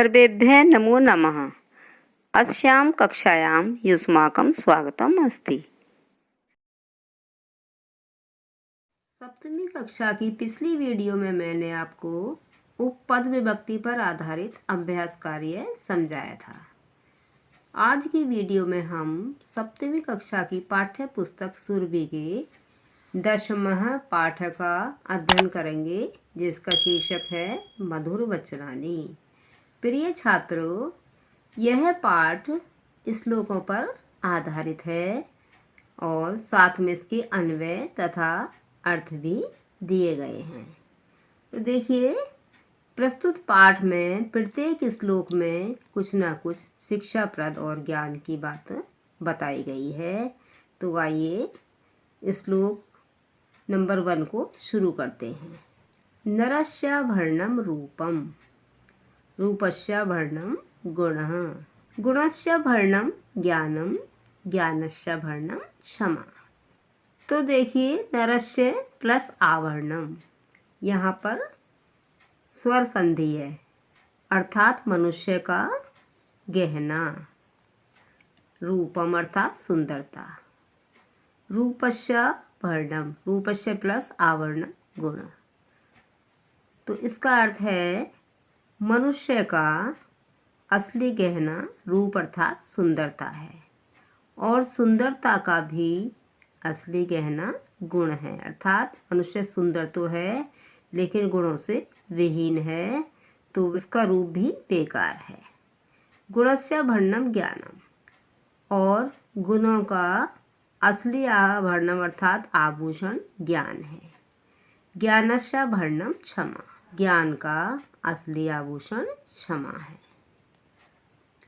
सर्वेभ्यः नमो नमः। अस्यां कक्षायां युष्माकं स्वागतम् अस्ति। सप्तमी कक्षा की पिछली वीडियो में मैंने आपको उपपद विभक्ति पर आधारित अभ्यास कार्य समझाया था। आज की वीडियो में हम सप्तमी कक्षा की पाठ्य पुस्तक सुरभि के 10वां पाठ का अध्ययन करेंगे, जिसका शीर्षक है मधुर वचनानी। प्रिय छात्रों, यह पाठ श्लोकों पर आधारित है और साथ में इसके अन्वय तथा अर्थ भी दिए गए हैं। तो देखिए, प्रस्तुत पाठ में प्रत्येक श्लोक में कुछ ना कुछ शिक्षाप्रद और ज्ञान की बात बताई गई है। तो आइए श्लोक नंबर 1 को शुरू करते हैं। नरस्य वर्णम रूपम, रूपस्य वर्णम गुणः, गुणस्य वर्णम ज्ञानम, ज्ञानस्य वर्णम क्षमा। तो देखिए, नरस्य प्लस आवर्णम, यहाँ पर स्वर संधि है, अर्थात मनुष्य का गहना। रूपम अर्थात सुंदरता। रूपस्य वर्णम, रूपस्य प्लस आवर्णम गुण। तो इसका अर्थ है मनुष्य का असली गहना रूप अर्थात सुंदरता है, और सुंदरता का भी असली गहना गुण है। अर्थात मनुष्य सुंदर तो है लेकिन गुणों से विहीन है, तो उसका रूप भी बेकार है। गुणस्य वर्णम ज्ञानम, और गुणों का असली आभरणम अर्थात आभूषण ज्ञान है। ज्ञानस्य वर्णम क्षमा, ज्ञान का असली आभूषण क्षमा है।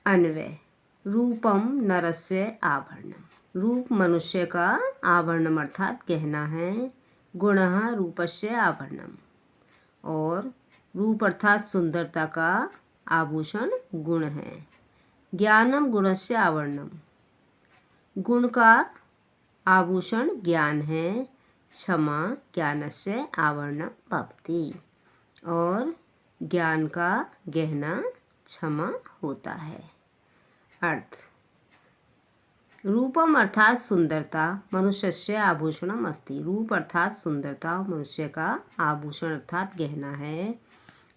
अन्वय। रूपम नरस्य आभरणम, रूप मनुष्य का आभरणम अर्थात गहना है। गुणः रूपस्य आभरणम, और रूप अर्थात सुंदरता का आभूषण गुण है। ज्ञानम गुणस्य आभरणम, गुण का आभूषण ज्ञान है। क्षमा ज्ञानस्य आभरणम भवति, और ज्ञान का गहना क्षमा होता है। अर्थ। रूपम अर्थात सुंदरता मनुष्यस्य आभूषणम अस्ति, रूप अर्थात सुंदरता मनुष्य का आभूषण अर्थात गहना है।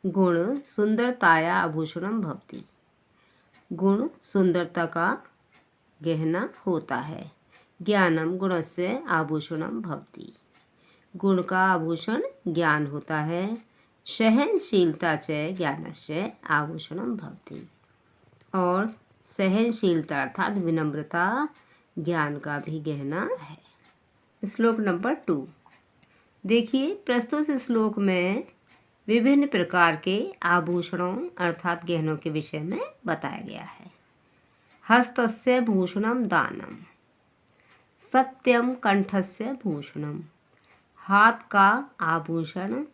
गुण सुंदरताया आभूषणम भवति, गुण सुंदरता का गहना होता है। ज्ञानम गुणस्य आभूषणम भवति, गुण का आभूषण ज्ञान होता है। सहनशीलता च ज्ञानस्य आभूषणम भवति, और सहनशीलता अर्थात विनम्रता ज्ञान का भी गहना है। श्लोक नंबर 2। देखिए, प्रस्तुत श्लोक में विभिन्न प्रकार के आभूषणों अर्थात गहनों के विषय में बताया गया है। हस्तस्य भूषणम दानम, सत्यम कंठस्य भूषणम, हाथ का आभूषण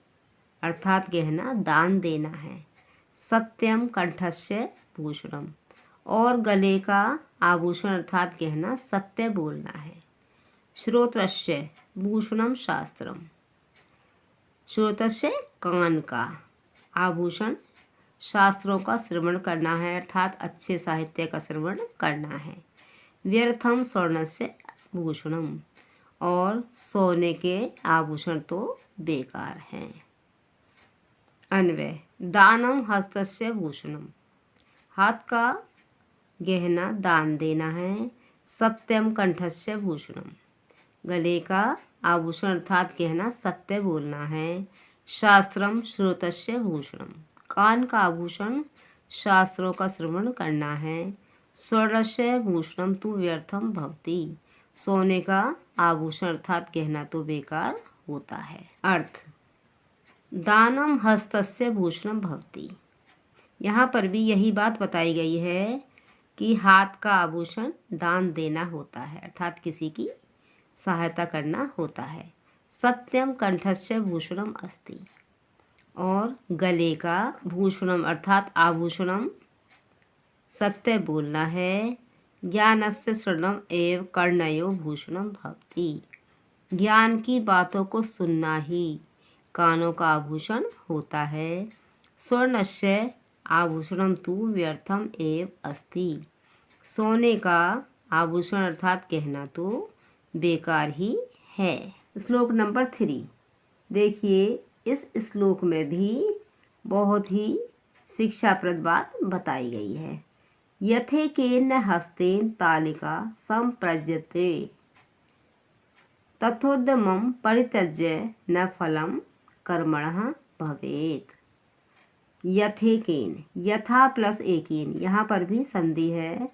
अर्थात गहना दान देना है। सत्यम कंठस्य भूषणम, और गले का आभूषण अर्थात गहना सत्य बोलना है। श्रोत्रस्य भूषणम शास्त्रम, श्रोत्रस्य कान का आभूषण शास्त्रों का श्रवण करना है, अर्थात अच्छे साहित्य का श्रवण करना है। व्यर्थम स्वर्णस्य भूषणम, और सोने के आभूषण तो बेकार हैं। अन्वय। दानम हस्तस्य भूषणम, हाथ का गहना दान देना है। सत्यम कंठस्य भूषणम, गले का आभूषण अर्थात गहना सत्य बोलना है। शास्त्रम श्रोतस्य भूषणम, कान का आभूषण शास्त्रों का श्रवण करना है। स्वर्णस्य भूषणम तु व्यर्थम भवति, सोने का आभूषण अर्थात गहना तो बेकार होता है। अर्थ। दानम हस्तस्य भूषणम भवति, यहाँ पर भी यही बात बताई गई है कि हाथ का आभूषण दान देना होता है, अर्थात किसी की सहायता करना होता है। सत्यम कंठस्य भूषणम अस्ति, और गले का भूषणम अर्थात आभूषणम सत्य बोलना है। ज्ञानस्य श्रवणम एव कर्णयो भूषणम भवति, ज्ञान की बातों को सुनना ही कानों का आभूषण होता है। स्वर्णस्य आभूषणम तु व्यर्थम एव अस्ति। सोने का आभूषण अर्थात गहना तो बेकार ही है। श्लोक नंबर 3 देखिए, इस श्लोक में भी बहुत ही शिक्षाप्रद बात बताई गई है। यथेकेन हस्तेन तालिका संप्रज्यते तथोद्यमं परित्यज्य न फलं कर्मणः भवेत्। यथेकेन, यथा प्लस एकेन, यहाँ पर भी संधि है।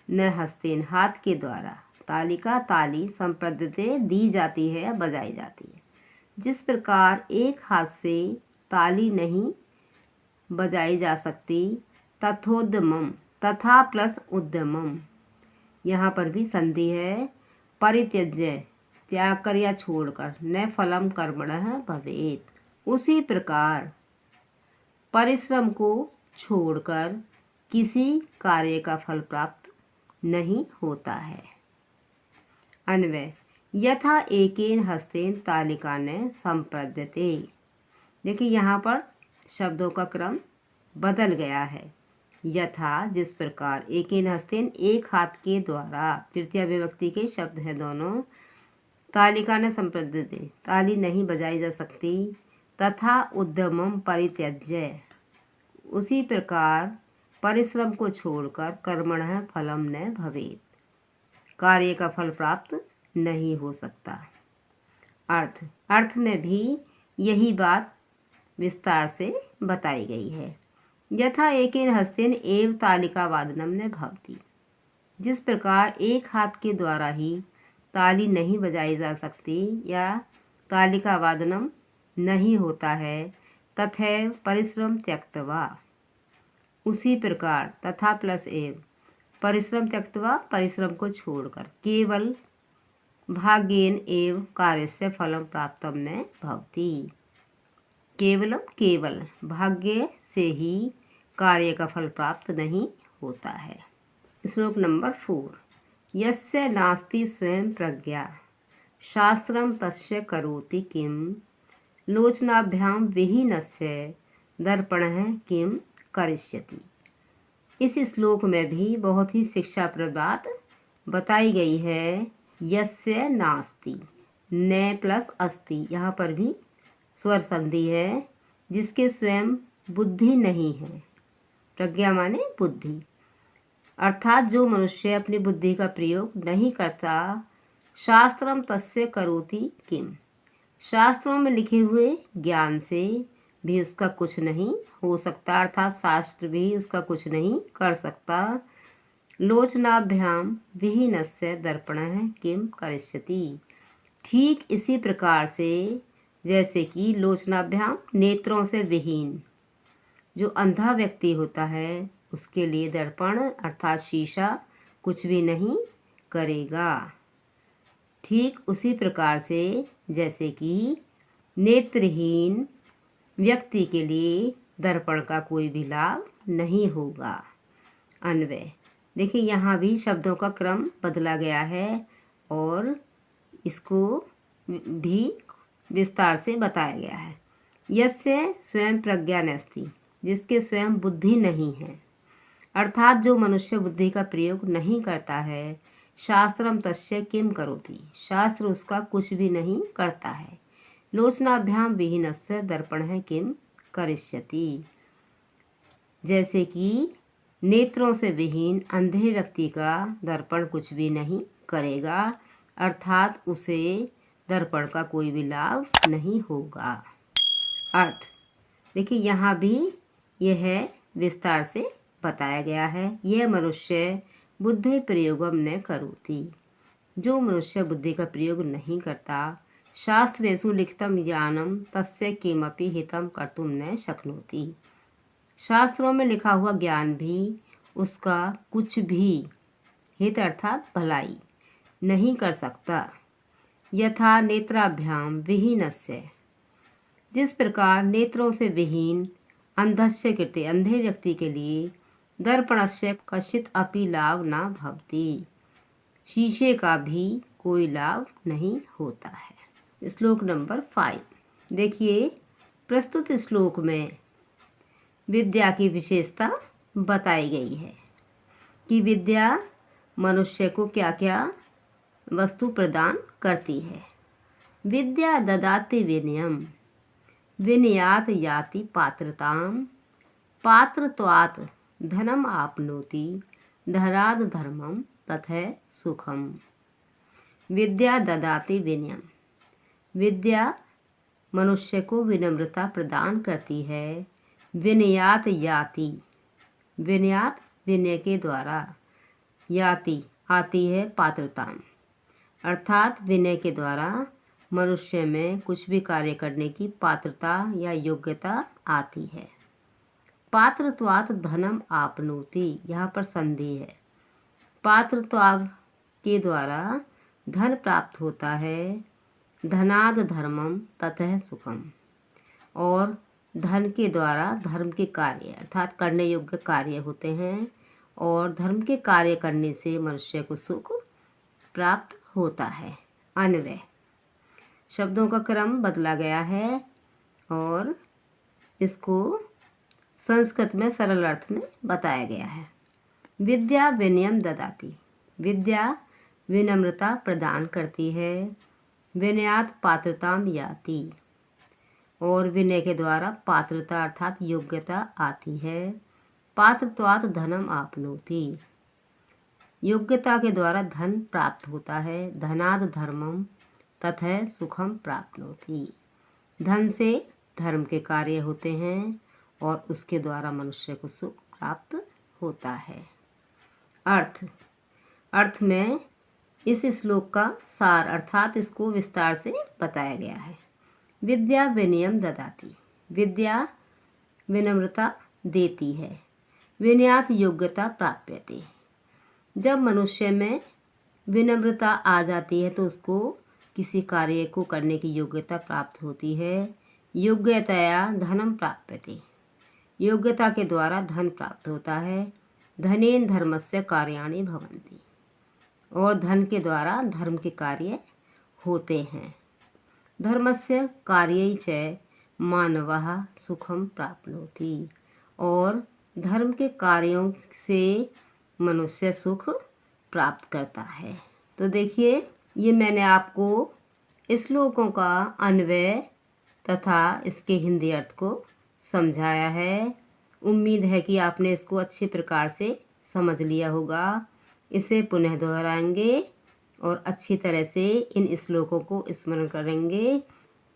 न हस्तेन, हाथ के द्वारा, तालिका ताली संप्रज्यते दी जाती है, बजाई जाती है। जिस प्रकार एक हाथ से ताली नहीं बजाई जा सकती, तथोद्यमम, तथा प्लस उद्यमम, यहाँ पर भी संधि है। परित्यज्य, त्याग कर या छोड़कर, न फलम कर्मणः भवेत्, उसी प्रकार परिश्रम को छोड़कर किसी कार्य का फल प्राप्त नहीं होता है। अन्वय, यथा एकेन हस्तेन तालिका ने संप्रद्यते। देखिए यहाँ पर शब्दों का क्रम बदल गया है। यथा, जिस प्रकार, एकेन हस्तेन, एक हाथ के द्वारा, तृतीय विभक्ति के शब्द हैं दोनों। तालिका ने संप्रद्यते, ताली नहीं बजाई जा सकती। तथा उद्यमम परित्यज्य, उसी प्रकार परिश्रम को छोड़कर कर्मणः फलम न भवेत्, कार्य का फल प्राप्त नहीं हो सकता। अर्थ में भी यही बात विस्तार से बताई गई है। यथा एकेन हस्तेन एव तालिका वादनम न भवति, जिस प्रकार एक हाथ के द्वारा ही ताली नहीं बजाई जा सकती या तालिका वादनम नहीं होता है। तथैव परिश्रम त्यक्त्वा, उसी प्रकार, तथा प्लस एव, परिश्रम त्यक्त्वा, परिश्रम को छोड़कर, केवल भाग्येन एव कार्यस्य फलम प्राप्तम न भवति, केवलम, केवल भाग्य से ही कार्य का फल प्राप्त नहीं होता है। श्लोक नंबर 4 यस्य नास्ति स्वयं प्रज्ञा शास्त्रम तस्य करोति किम लोचनाभ्याम विहीनस्य दर्पणः किम करिष्यति। इस श्लोक में भी बहुत ही शिक्षाप्रद बात बताई गई है। यस्य नास्ति, न प्लस अस्ति, यहाँ पर भी स्वर संधि है। जिसके स्वयं बुद्धि नहीं है, प्रज्ञा माने बुद्धि, अर्थात जो मनुष्य अपनी बुद्धि का प्रयोग नहीं करता। शास्त्रम तस्य करोति किम, शास्त्रों में लिखे हुए ज्ञान से भी उसका कुछ नहीं हो सकता, अर्थात शास्त्र भी उसका कुछ नहीं कर सकता। लोचनाभ्याम विहीनस्य दर्पणः किम करिष्यति, ठीक इसी प्रकार से जैसे कि लोचनाभ्याम, नेत्रों से विहीन जो अंधा व्यक्ति होता है उसके लिए दर्पण अर्थात शीशा कुछ भी नहीं करेगा। ठीक उसी प्रकार से जैसे कि नेत्रहीन व्यक्ति के लिए दर्पण का कोई भी लाभ नहीं होगा। अन्वय, देखिए यहाँ भी शब्दों का क्रम बदला गया है और इसको भी विस्तार से बताया गया है। यस्य स्वयं प्रज्ञा नास्ति, जिसके स्वयं बुद्धि नहीं है, अर्थात जो मनुष्य बुद्धि का प्रयोग नहीं करता है। शास्त्रम तस्य किम करोति, शास्त्र उसका कुछ भी नहीं करता है। लोचनाभ्याम विहीनस्य दर्पणः किम करिष्यति, जैसे कि नेत्रों से विहीन अंधे व्यक्ति का दर्पण कुछ भी नहीं करेगा, अर्थात उसे दर्पण का कोई भी लाभ नहीं होगा। अर्थ देखिए यहाँ भी यह विस्तार से बताया गया है। यह मनुष्य बुद्धि प्रयोगम न करोति, जो मनुष्य बुद्धि का प्रयोग नहीं करता। शास्त्रेषु लिखितं ज्ञानम तस्य किमपि हितं कर्तुं न शक्नोति, शास्त्रों में लिखा हुआ ज्ञान भी उसका कुछ भी हित अर्थात भलाई नहीं कर सकता। यथा नेत्राभ्याम विहीनस्य, जिस प्रकार नेत्रों से विहीन अंधस्य कृते अंधे व्यक्ति के लिए दर्पणस्य कश्चित अपि लाभ न भवति, शीशे का भी कोई लाभ नहीं होता है। श्लोक नंबर 5 देखिए, प्रस्तुत श्लोक में विद्या की विशेषता बताई गई है कि विद्या मनुष्य को क्या क्या वस्तु प्रदान करती है। विद्या ददाति विनयम, विनयात याति पात्रताम, पात्रत्वात् धनम आपनोति, धनाद धर्मम तथा सुखम। विद्या ददाति विनयम, विद्या मनुष्य को विनम्रता प्रदान करती है। विनयात याति, विनयात विनय के द्वारा, याति आती है पात्रता, अर्थात विनय के द्वारा मनुष्य में कुछ भी कार्य करने की पात्रता या योग्यता आती है। पात्रत्वात् धनम आपनोति, यहाँ पर संधि है। पात्रत्वात् के द्वारा धन प्राप्त होता है। धनाद धर्मम ततः सुखम, और धन के द्वारा धर्म के कार्य अर्थात करने योग्य कार्य होते हैं, और धर्म के कार्य करने से मनुष्य को सुख प्राप्त होता है। अन्वय, शब्दों का क्रम बदला गया है और इसको संस्कृत में सरल अर्थ में बताया गया है। विद्या विनयम ददाति, विद्या विनम्रता प्रदान करती है। विनयात पात्रताम याति, और विनय के द्वारा पात्रता अर्थात योग्यता आती है। पात्रत्वात् धनम आपनोति, योग्यता के द्वारा धन प्राप्त होता है। धनाद धर्मम तथा सुखम प्राप्नोति, धन से धर्म के कार्य होते हैं और उसके द्वारा मनुष्य को सुख प्राप्त होता है। अर्थ में इस श्लोक का सार अर्थात इसको विस्तार से बताया गया है। विद्या विनयम ददाति, विद्या विनम्रता देती है। विनयात योग्यता प्राप्यते, जब मनुष्य में विनम्रता आ जाती है तो उसको किसी कार्य को करने की योग्यता प्राप्त होती है। योग्यतया धनम प्राप्यते, योग्यता के द्वारा धन प्राप्त होता है। धनेन धर्मस्य कार्याणि भवन्ति, और धन के द्वारा धर्म के कार्य होते हैं। धर्मस्य कार्यै च मानवः सुखम प्राप्नोति, और धर्म के कार्यों से मनुष्य सुख प्राप्त करता है। तो देखिए, ये मैंने आपको श्लोकों का अन्वय तथा इसके हिंदी अर्थ को समझाया है। उम्मीद है कि आपने इसको अच्छे प्रकार से समझ लिया होगा। इसे पुनः दोहराएंगे और अच्छी तरह से इन श्लोकों को स्मरण करेंगे।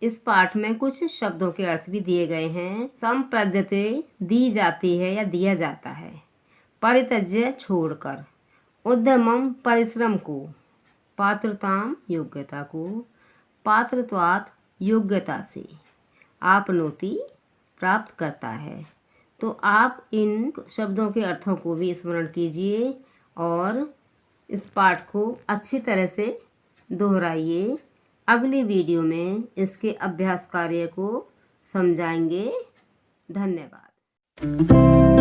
इस पाठ में कुछ शब्दों के अर्थ भी दिए गए हैं। संप्रद्यते दी जाती है या दिया जाता है। परित्यज्य छोड़कर, उद्यमम परिश्रम को, पात्रताम योग्यता को, पात्रत्वात् योग्यता से, आपनोति प्राप्त करता है। तो आप इन शब्दों के अर्थों को भी स्मरण कीजिए और इस पाठ को अच्छी तरह से दोहराइए। अगली वीडियो में इसके अभ्यास कार्य को समझाएंगे। धन्यवाद।